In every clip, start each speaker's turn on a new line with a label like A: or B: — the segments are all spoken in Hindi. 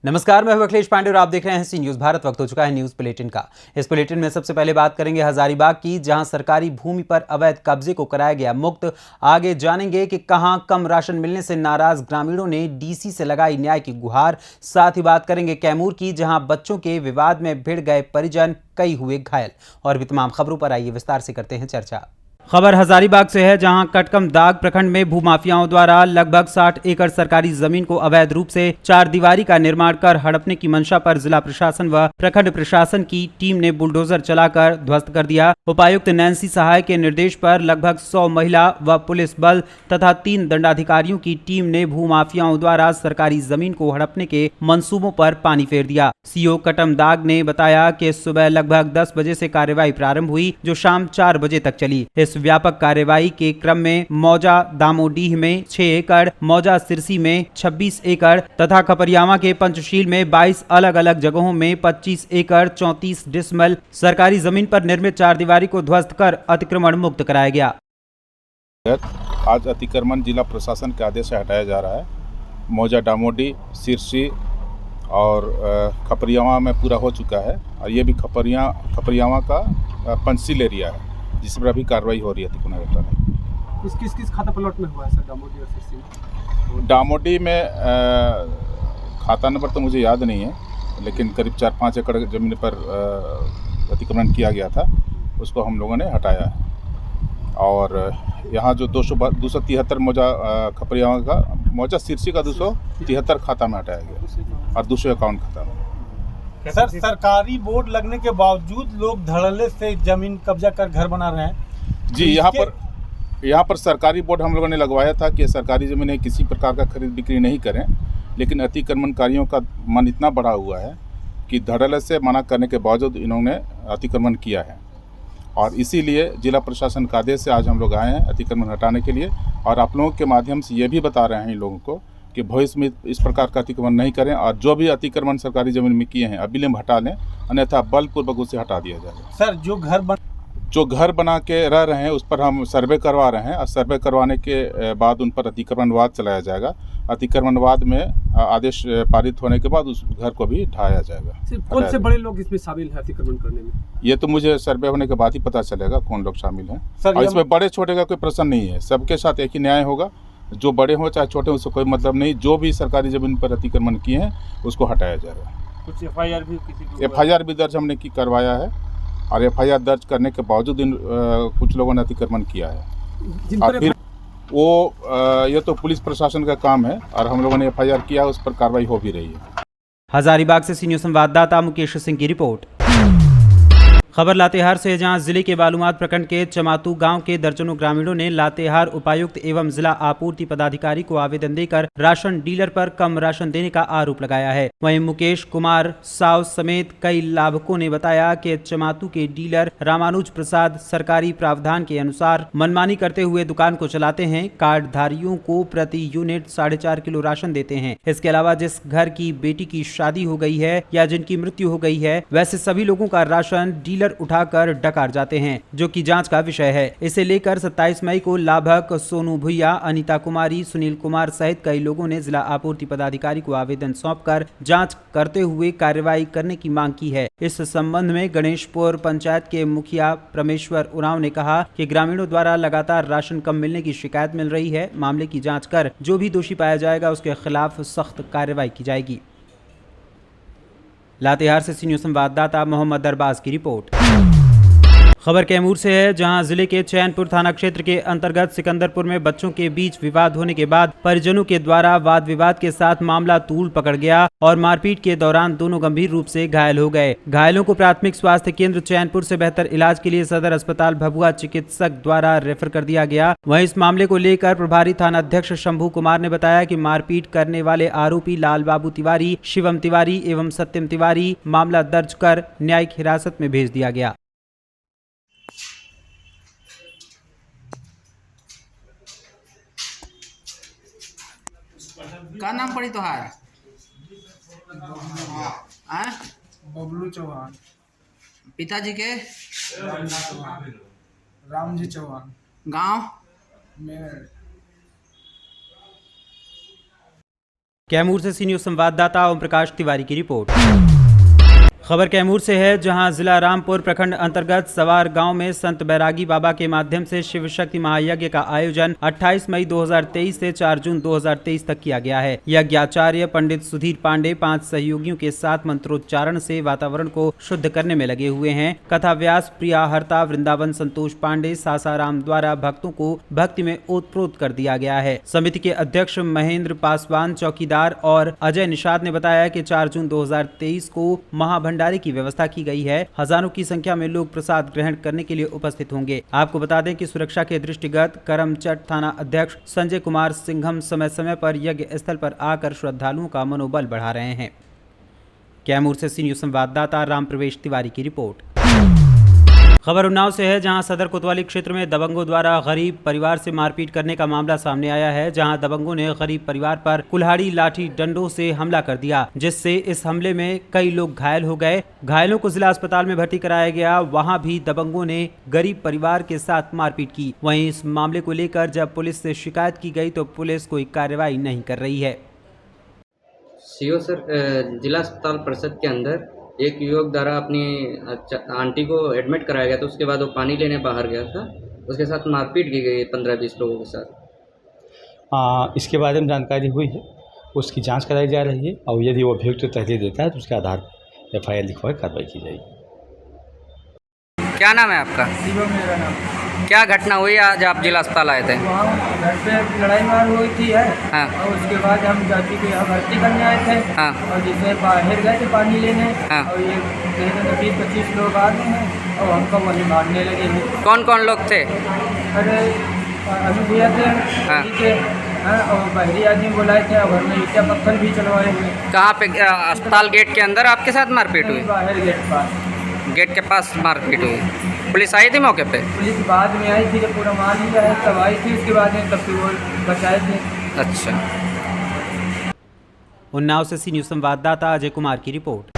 A: नमस्कार, मैं हूं अखिलेश पांडे और आप देख रहे हैं सी न्यूज भारत। वक्त हो चुका है न्यूज बुलेटिन का। इस बुलेटिन में सबसे पहले बात करेंगे हजारीबाग की, जहां सरकारी भूमि पर अवैध कब्जे को कराया गया मुक्त। आगे जानेंगे कि कहां कम राशन मिलने से नाराज ग्रामीणों ने डीसी से लगाई न्याय की गुहार। साथ ही बात करेंगे कैमूर की, जहां बच्चों के विवाद में भिड़ गए परिजन, कई हुए घायल। और भी तमाम खबरों पर आइए विस्तार से करते हैं चर्चा। खबर हजारीबाग से है, जहां कटकमदाग प्रखंड में भूमाफियाओं द्वारा लगभग 60 एकड़ सरकारी जमीन को अवैध रूप से 4 दीवारी का निर्माण कर हड़पने की मंशा पर जिला प्रशासन व प्रखंड प्रशासन की टीम ने बुलडोजर चलाकर ध्वस्त कर दिया। उपायुक्त नैन्सी सहाय के निर्देश पर लगभग 100 महिला व पुलिस बल तथा 3 दंडाधिकारियों की टीम ने भूमाफियाओं द्वारा सरकारी जमीन को हड़पने के मंसूबों पर पानी फेर दिया। सीओ कटकमदाग ने बताया कि सुबह लगभग 10 बजे से कार्यवाही प्रारंभ हुई, जो शाम 4 बजे तक चली। इस व्यापक कार्यवाही के क्रम में मौजा दामोडीह में 6 एकड़, मौजा सिरसी में 26 एकड़ तथा खपरियावा के पंचशील में 22 अलग अलग जगहों में 25 एकड़ 34 डिसमल सरकारी जमीन पर निर्मित 4 दीवारी को ध्वस्त कर अतिक्रमण मुक्त कराया गया।
B: आज अतिक्रमण जिला प्रशासन के आदेश से हटाया जा रहा है। मौजा दामोडी, सिरसी और खपरियावा में पूरा हो चुका है, और ये भी खपरियावा का पंचशील एरिया है, जिस पर अभी कार्रवाई हो रही है अतिक्रमण हटाने।
C: किस खाता प्लॉट में हुआ है सर दामोडी और सिरसी में?
B: दामोडी में खाता नंबर तो मुझे याद नहीं है, लेकिन करीब 4-5 एकड़ ज़मीन पर अतिक्रमण किया गया था, उसको हम लोगों ने हटाया है। और यहाँ जो 273 मौजा खपरियावा का, मौजा सिरसी का 273 खाता में हटाया गया और 251 खाता में।
C: सर, सरकारी बोर्ड लगने के बावजूद लोग धड़ल्ले से जमीन कब्जा कर घर बना रहे हैं।
B: जी, यहाँ पर सरकारी बोर्ड हम लोगों ने लगवाया था कि सरकारी ज़मीनें किसी प्रकार का खरीद बिक्री नहीं करें, लेकिन अतिक्रमणकारियों का मन इतना बढ़ा हुआ है कि धड़ल्ले से मना करने के बावजूद इन्होंने अतिक्रमण किया है। और इसीलिए जिला प्रशासन का आदेश से आज हम लोग आए हैं अतिक्रमण हटाने के लिए, और आप लोगों के माध्यम से ये भी बता रहे हैं इन लोगों को कि भविष्य में इस प्रकार का अतिक्रमण नहीं करें, और जो भी अतिक्रमण सरकारी जमीन में किए हैं अविलंब हटा लें, अन्यथा बलपूर्वक उसे हटा दिया जाएगा।
C: सर, जो घर
B: बना के रह रहे हैं उस पर हम सर्वे करवा रहे हैं, और सर्वे करवाने के बाद उन पर अतिक्रमणवाद चलाया जाएगा। अतिक्रमणवाद में आदेश पारित होने के बाद उस घर को भी ढाया जाएगा।
C: कौन से बड़े लोग इसमें शामिल हैं अतिक्रमण करने में?
B: ये तो मुझे सर्वे होने के बाद ही पता चलेगा कौन लोग शामिल हैं। और इसमें बड़े छोटे का कोई प्रश्न नहीं है, सबके साथ एक ही न्याय होगा। जो बड़े हो चाहे छोटे, उससे कोई मतलब नहीं। जो भी सरकारी जमीन पर अतिक्रमण किए हैं उसको हटाया जाएगा।
C: कुछ
B: एफआईआर भी दर्ज हमने करवाया है, और एफआईआर दर्ज करने के बावजूद कुछ लोगों ने अतिक्रमण किया है। और फिर वो ये तो पुलिस प्रशासन का काम है, और हम लोगों ने एफआईआर किया, उस पर कार्रवाई हो भी रही है।
A: हजारीबाग से सी न्यूज संवाददाता मुकेश सिंह की रिपोर्ट। खबर लातेहार से, जहां जिले के बालूमाद प्रखंड के चमातू गांव के दर्जनों ग्रामीणों ने लातेहार उपायुक्त एवं जिला आपूर्ति पदाधिकारी को आवेदन देकर राशन डीलर पर कम राशन देने का आरोप लगाया है। वहीं मुकेश कुमार साव समेत कई लाभुकों ने बताया कि चमातू के डीलर रामानुज प्रसाद सरकारी प्रावधान के अनुसार मनमानी करते हुए दुकान को चलाते हैं। कार्डधारियों को प्रति यूनिट 4.5 किलो राशन देते हैं। इसके अलावा जिस घर की बेटी की शादी हो गई है या जिनकी मृत्यु हो गई है, वैसे सभी लोगों का राशन डीलर उठाकर डकार जाते हैं, जो कि जांच का विषय है। इसे लेकर 27 मई को लाभक सोनू भुइया, अनीता कुमारी, सुनील कुमार सहित कई लोगों ने जिला आपूर्ति पदाधिकारी को आवेदन सौंपकर जांच करते हुए कार्रवाई करने की मांग की है। इस संबंध में गणेशपुर पंचायत के मुखिया परमेश्वर उरांव ने कहा कि ग्रामीणों द्वारा लगातार राशन कम मिलने की शिकायत मिल रही है। मामले की जाँच कर जो भी दोषी पाया जाएगा उसके खिलाफ सख्त कार्रवाई की जाएगी। लातेहार से सी न्यूज संवाददाता मोहम्मद अरबाज की रिपोर्ट। खबर कैमूर से है, जहां जिले के चैनपुर थाना क्षेत्र के अंतर्गत सिकंदरपुर में बच्चों के बीच विवाद होने के बाद परिजनों के द्वारा वाद विवाद के साथ मामला तूल पकड़ गया और मारपीट के दौरान दोनों गंभीर रूप से घायल हो गए। घायलों को प्राथमिक स्वास्थ्य केंद्र चैनपुर से बेहतर इलाज के लिए सदर अस्पताल भभुआ चिकित्सक द्वारा रेफर कर दिया गया। वहीं इस मामले को लेकर प्रभारी थाना अध्यक्ष शंभू कुमार ने बताया कि मारपीट करने वाले आरोपी लाल बाबू तिवारी, शिवम तिवारी एवं सत्यम तिवारी मामला दर्ज कर न्यायिक हिरासत में भेज दिया गया।
D: का नाम पड़ी तोहार?
E: बबलू चौहान।
D: पिताजी के?
E: रामजी चौहान।
D: गांव?
E: मेरठ।
A: कैमूर से सी न्यूज संवाददाता ओम प्रकाश तिवारी की रिपोर्ट। खबर कैमूर से है, जहां जिला रामपुर प्रखंड अंतर्गत सवार गांव में संत बैरागी बाबा के माध्यम से शिव शक्ति महायज्ञ का आयोजन 28 मई 2023 से 4 जून 2023 तक किया गया है। यज्ञाचार्य पंडित सुधीर पांडे 5 सहयोगियों के साथ मंत्रोच्चारण से वातावरण को शुद्ध करने में लगे हुए हैं। कथा व्यास प्रिया हरता वृंदावन संतोष पांडे सासाराम द्वारा भक्तों को भक्ति में ओतप्रोत कर दिया गया है। समिति के अध्यक्ष महेंद्र पासवान चौकीदार और अजय निषाद ने बताया कि 4 जून 2023 को महाभंडारी की व्यवस्था की गई है। हजारों की संख्या में लोग प्रसाद ग्रहण करने के लिए उपस्थित होंगे। आपको बता दें कि सुरक्षा के दृष्टिगत करमचट थाना अध्यक्ष संजय कुमार सिंघम समय समय पर यज्ञ स्थल पर आकर श्रद्धालुओं का मनोबल बढ़ा रहे हैं। कैमूर से सी न्यूज संवाददाता राम प्रवेश तिवारी की रिपोर्ट। खबर उन्नाव से है, जहां सदर कोतवाली क्षेत्र में दबंगों द्वारा गरीब परिवार से मारपीट करने का मामला सामने आया है। जहां दबंगों ने गरीब परिवार पर कुल्हाड़ी लाठी डंडों से हमला कर दिया, जिससे इस हमले में कई लोग घायल हो गए। घायलों को जिला अस्पताल में भर्ती कराया गया। वहां भी दबंगों ने गरीब परिवार के साथ मारपीट की। वहीं इस मामले को लेकर जब पुलिस से शिकायत की गई तो पुलिस कोई कार्रवाई नहीं कर रही है।
F: सीओ सर, जिला अस्पताल परिषद के अंदर एक युवक द्वारा अपनी आंटी को एडमिट कराया गया था। उसके बाद वो पानी लेने बाहर गया था। उसके साथ मारपीट की गई 15-20 लोगों के साथ।
G: इसके बारे में जानकारी हुई है, उसकी जांच कराई जा रही है और यदि वो अभियुक्त तहरीर देता है तो उसके आधार पर FIR लिखवा कार्रवाई की जाएगी।
D: क्या नाम है आपका?
E: शिवम मेरा नाम।
D: क्या घटना हुई आज आप जिला अस्पताल आए थे?
E: वहाँ घर पे लड़ाई मार हुई थी है।
D: हाँ।
E: और उसके बाद हम जाति को यहाँ भर्ती करने आए थे।
D: हाँ।
E: और जिसे बाहर गए थे पानी लेने।
D: हाँ।
E: और ये 20-25 लोग आ गए हैं और हमको वहीं मारने लगे हैं।
D: कौन कौन लोग थे?
E: अरे अनुप्रिया थे।
D: हाँ।
E: थे। हाँ, और बहरी आदमी बुलाए थे और घर में ईटा पत्थर भी चलवाए हुए।
D: कहाँ पे? अस्पताल गेट के अंदर आपके साथ मारपीट हुई?
E: बाहर गेट पास।
D: गेट के पास मारपीट हुई। पुलिस आई थी मौके पे?
E: पुलिस बाद में आई थी, जब पूरा मार लिया है तब आई थी। उसके बाद में तब फिर वो बचाए थे।
D: अच्छा।
A: उन्नाव से सी न्यूज संवाददाता अजय कुमार की रिपोर्ट।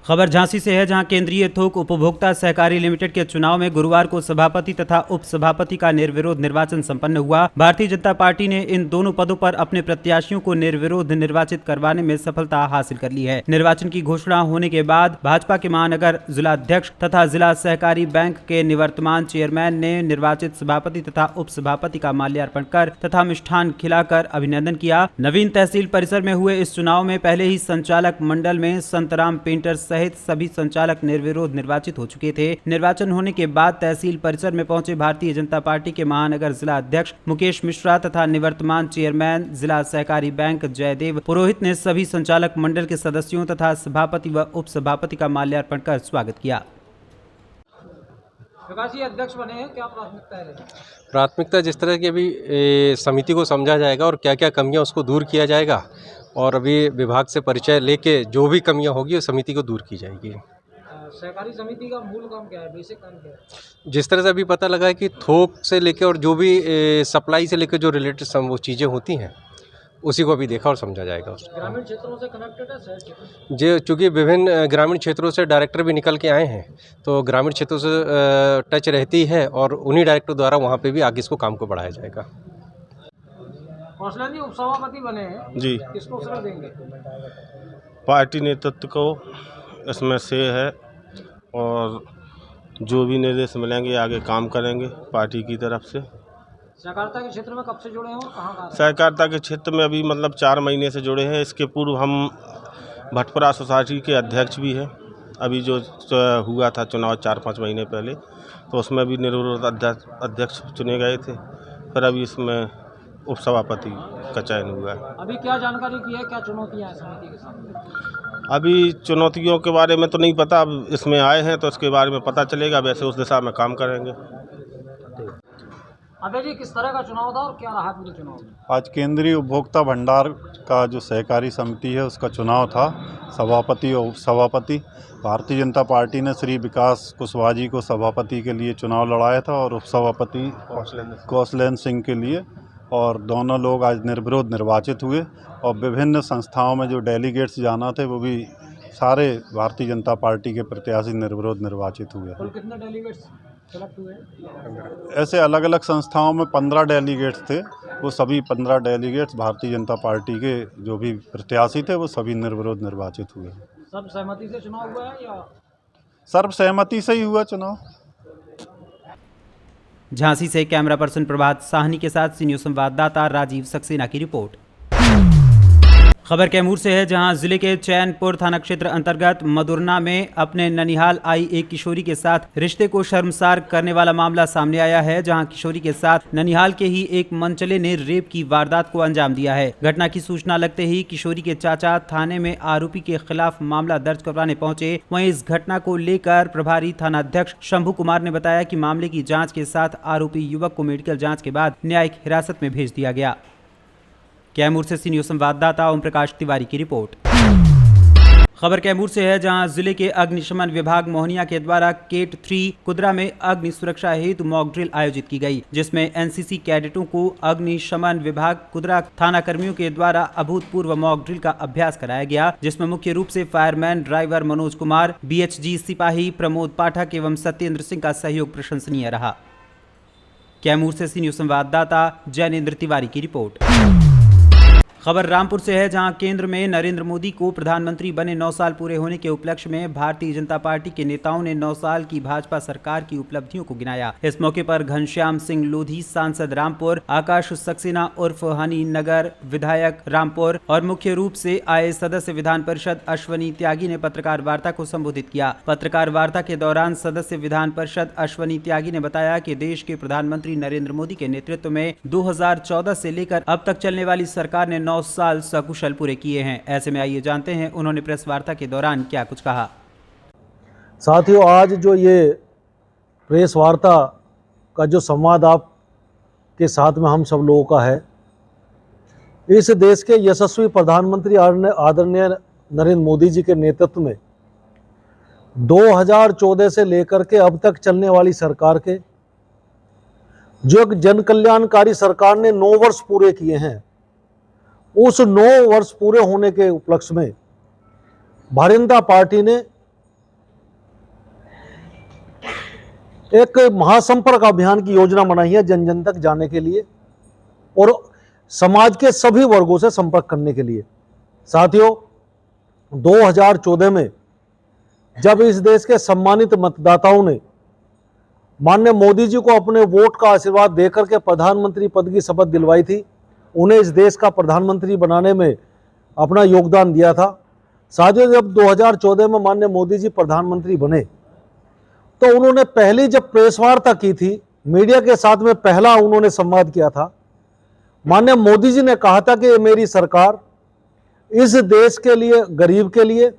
A: खबर झांसी से है, जहां केंद्रीय थोक उपभोक्ता सहकारी लिमिटेड के चुनाव में गुरुवार को सभापति तथा उप सभापति का निर्विरोध निर्वाचन संपन्न हुआ। भारतीय जनता पार्टी ने इन दोनों पदों पर अपने प्रत्याशियों को निर्विरोध निर्वाचित करवाने में सफलता हासिल कर ली है। निर्वाचन की घोषणा होने के बाद भाजपा के महानगर जिलाध्यक्ष तथा जिला सहकारी बैंक के निवर्तमान चेयरमैन ने निर्वाचित सभापति तथा उप सभापति का माल्यार्पण कर तथा मिष्ठान खिलाकर अभिनंदन किया। नवीन तहसील परिसर में हुए इस चुनाव में पहले ही संचालक मंडल में संतराम पेंटर सहित सभी संचालक निर्विरोध निर्वाचित हो चुके थे। निर्वाचन होने के बाद तहसील परिसर में पहुंचे भारतीय जनता पार्टी के महानगर जिला अध्यक्ष मुकेश मिश्रा तथा निवर्तमान चेयरमैन जिला सहकारी बैंक जयदेव पुरोहित ने सभी संचालक मंडल के सदस्यों तथा सभापति व उप सभापति का माल्यार्पण कर स्वागत किया।
C: प्रकाश जी अध्यक्ष बने हैं, क्या प्राथमिकता है?
H: प्राथमिकता जिस तरह की अभी समिति को समझा जाएगा और क्या क्या कमियां उसको दूर किया जाएगा, और अभी विभाग से परिचय लेके जो भी कमियां होगी वो समिति को दूर की जाएगी।
C: सहकारी समिति का मूल काम क्या है, बेसिक काम क्या है?
H: जिस तरह से अभी पता लगा है कि थोक से लेके और जो भी सप्लाई से लेकर जो रिलेटेड वो चीज़ें होती हैं उसी को अभी देखा और समझा जाएगा।
C: ग्रामीण क्षेत्रों से कनेक्टेड है शहर क्षेत्र?
H: जो चूँकि विभिन्न ग्रामीण क्षेत्रों से डायरेक्टर भी निकल के आए हैं तो ग्रामीण क्षेत्रों से टच रहती है और उन्हीं डायरेक्टर द्वारा वहाँ पे भी आगे इसको काम को बढ़ाया जाएगा।
C: कौशल जी उप सभापति बने हैं
I: जी,
C: किसको अवसर देंगे?
I: पार्टी नेतृत्व को इसमें श्रेय है और जो भी निर्देश मिलेंगे आगे काम करेंगे पार्टी की तरफ से।
C: सहकारिता के क्षेत्र में कब से जुड़े हैं और कहाँ?
I: सहकारिता के क्षेत्र में अभी मतलब 4 महीने से जुड़े हैं। इसके पूर्व हम भटपुरा सोसाइटी के अध्यक्ष भी हैं। अभी जो हुआ था चुनाव 4-5 महीने पहले तो उसमें भी निर्विरोध अध्यक्ष चुने गए थे। फिर अभी इसमें उप सभापति का चयन हुआ है।
C: अभी क्या जानकारी की है, क्या चुनौतियाँ हैं समिति के सामने?
I: अभी चुनौतियों के बारे में तो नहीं पता, अब इसमें आए हैं तो इसके बारे में पता चलेगा, वैसे उस दिशा में काम करेंगे।
C: अबे जी किस तरह का चुनाव था और क्या रहा पूरे चुनाव में?
J: आज केंद्रीय उपभोक्ता भंडार का जो सहकारी समिति है उसका चुनाव था, सभापति और उप सभापति। भारतीय जनता पार्टी ने श्री विकास कुशवाहा जी को सभापति के लिए चुनाव लड़ाया था और उप सभापति कौशलेंद्र सिंह के लिए, और दोनों लोग आज निर्विरोध निर्वाचित हुए। और विभिन्न संस्थाओं में जो डेलीगेट्स जाना थे वो भी सारे भारतीय जनता पार्टी के प्रत्याशी निर्विरोध निर्वाचित हुए।
C: कुल कितने डेलीगेट्स सेलेक्ट हुए?
J: ऐसे अलग अलग संस्थाओं में 15 डेलीगेट्स थे वो सभी 15 डेलीगेट्स भारतीय जनता पार्टी के जो भी प्रत्याशी थे वो सभी निर्विरोध निर्वाचित हुए।
C: सब सहमति से चुनाव हुआ है या
J: सर्वसहमति से ही हुआ चुनाव।
A: झांसी से कैमरा पर्सन प्रभात साहनी के साथ सी न्यूज़ संवाददाता राजीव सक्सेना की रिपोर्ट। खबर कैमूर से है, जहां जिले के चैनपुर थाना क्षेत्र अंतर्गत मदुरना में अपने ननिहाल आई एक किशोरी के साथ रिश्ते को शर्मसार करने वाला मामला सामने आया है, जहां किशोरी के साथ ननिहाल के ही एक मनचले ने रेप की वारदात को अंजाम दिया है। घटना की सूचना लगते ही किशोरी के चाचा थाने में आरोपी के खिलाफ मामला दर्ज करवाने पहुंचे। वहीं इस घटना को लेकर प्रभारी थाना अध्यक्ष शंभू कुमार ने बताया कि मामले की जाँच के साथ आरोपी युवक को मेडिकल जाँच के बाद न्यायिक हिरासत में भेज दिया गया। कैमूर से सी न्यूज़ संवाददाता ओम प्रकाश तिवारी की रिपोर्ट। खबर कैमूर से है, जहां जिले के अग्निशमन विभाग मोहनिया के द्वारा गेट 3 कुदरा में अग्नि सुरक्षा हेतु मॉक ड्रिल आयोजित की गई, जिसमें एनसीसी कैडेटों को अग्निशमन विभाग कुदरा थाना कर्मियों के द्वारा अभूतपूर्व मॉक ड्रिल का अभ्यास कराया गया, जिसमें मुख्य रूप से fireman driver Manoj Kumar, BHG सिपाही प्रमोद पाठक एवं सत्येंद्र सिंह का सहयोग प्रशंसनीय रहा। कैमूर से सी न्यूज़ संवाददाता जैनेन्द्र तिवारी की रिपोर्ट। खबर रामपुर से है, जहां केंद्र में नरेंद्र मोदी को प्रधानमंत्री बने 9 साल पूरे होने के उपलक्ष्य में भारतीय जनता पार्टी के नेताओं ने 9 साल की भाजपा सरकार की उपलब्धियों को गिनाया। इस मौके पर घनश्याम सिंह लोधी सांसद रामपुर, आकाश सक्सेना उर्फ हनी नगर विधायक रामपुर और मुख्य रूप से आए सदस्य विधान परिषद अश्वनी त्यागी ने पत्रकार वार्ता को संबोधित किया। पत्रकार वार्ता के दौरान सदस्य विधान परिषद अश्वनी त्यागी ने बताया कि देश के प्रधानमंत्री नरेंद्र मोदी के नेतृत्व में 2014 से लेकर अब तक चलने वाली सरकार ने 9 साल सकुशल पूरे किए हैं। ऐसे में आइए जानते हैं उन्होंने प्रेस वार्ता के दौरान क्या कुछ कहा।
K: साथियों, आज जो ये प्रेस वार्ता का जो संवाद आपके साथ में हम सब लोगों का है, इस देश के यशस्वी प्रधानमंत्री आदरणीय नरेंद्र मोदी जी के नेतृत्व में 2014 से लेकर के अब तक चलने वाली सरकार के जो एक जन कल्याणकारी सरकार ने 9 वर्ष पूरे किए हैं, उस 9 वर्ष पूरे होने के उपलक्ष्य में भारतीय जनता पार्टी ने एक महासंपर्क अभियान की योजना बनाई है जन जन तक जाने के लिए और समाज के सभी वर्गों से संपर्क करने के लिए। साथियों, 2014 में जब इस देश के सम्मानित मतदाताओं ने माननीय मोदी जी को अपने वोट का आशीर्वाद देकर के प्रधानमंत्री पद की शपथ दिलवाई थी, उन्हें इस देश का प्रधानमंत्री बनाने में अपना योगदान दिया था। साथियों, जब 2014 में माननीय मोदी जी प्रधानमंत्री बने तो उन्होंने पहली जब प्रेस वार्ता की थी, मीडिया के साथ में पहला उन्होंने संवाद किया था। माननीय मोदी जी ने कहा था कि ये मेरी सरकार इस देश के लिए, गरीब के लिए,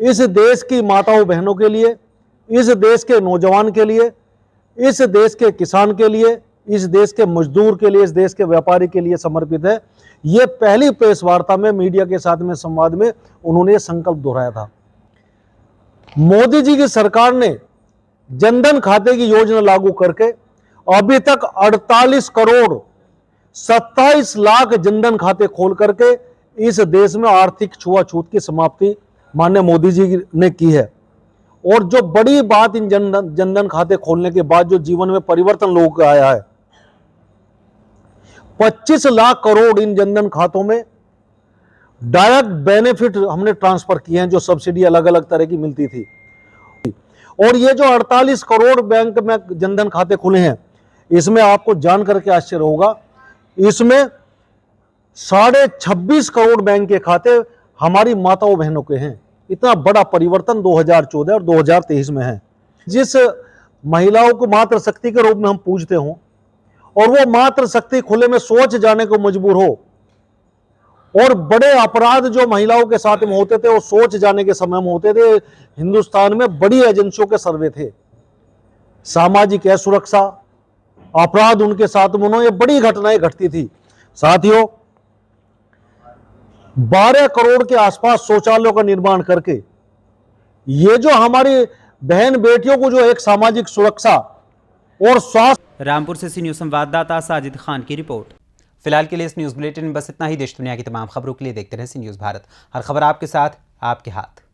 K: इस देश की माताओं बहनों के लिए, इस देश के नौजवान के लिए, इस देश के किसान के लिए, इस देश के मजदूर के लिए, इस देश के व्यापारी के लिए समर्पित है। ये पहली प्रेस वार्ता में मीडिया के साथ में संवाद में उन्होंने संकल्प दोहराया था। मोदी जी की सरकार ने जनधन खाते की योजना लागू करके अभी तक 48 करोड़ 27 लाख जनधन खाते खोल करके इस देश में आर्थिक छुआछूत की समाप्ति माननीय मोदी जी ने की है। और जो बड़ी बात इन जनधन खाते खोलने के बाद जो जीवन में परिवर्तन लोगों का आया है, 25 लाख करोड़ इन जनधन खातों में डायरेक्ट बेनिफिट हमने ट्रांसफर किए हैं, जो सब्सिडी अलग अलग तरह की मिलती थी। और ये जो 48 करोड़ बैंक में जनधन खाते खुले हैं, इसमें आपको जान करके आश्चर्य होगा, इसमें 26.5 करोड़ बैंक के खाते हमारी माताओं बहनों के हैं। इतना बड़ा परिवर्तन 2014 और 2023 में है। जिस महिलाओं को मातृशक्ति के रूप में हम पूजते हों और वो मातृशक्ति खुले में सोच जाने को मजबूर हो, और बड़े अपराध जो महिलाओं के साथ में होते थे वो सोच जाने के समय में होते थे। हिंदुस्तान में बड़ी एजेंसियों के सर्वे थे, सामाजिक असुरक्षा, अपराध उनके साथ में ये बड़ी घटनाएं घटती थी। साथियों, 12 करोड़ के आसपास शौचालयों का निर्माण करके ये जो हमारी बहन बेटियों को जो एक सामाजिक सुरक्षा और स्वास्थ्य।
A: रामपुर से सी न्यूज़ संवाददाता साजिद खान की रिपोर्ट। फिलहाल के लिए इस न्यूज़ बुलेटिन में बस इतना ही। देश दुनिया की तमाम खबरों के लिए देखते रहें सी न्यूज़ भारत। हर खबर आपके साथ, आपके हाथ।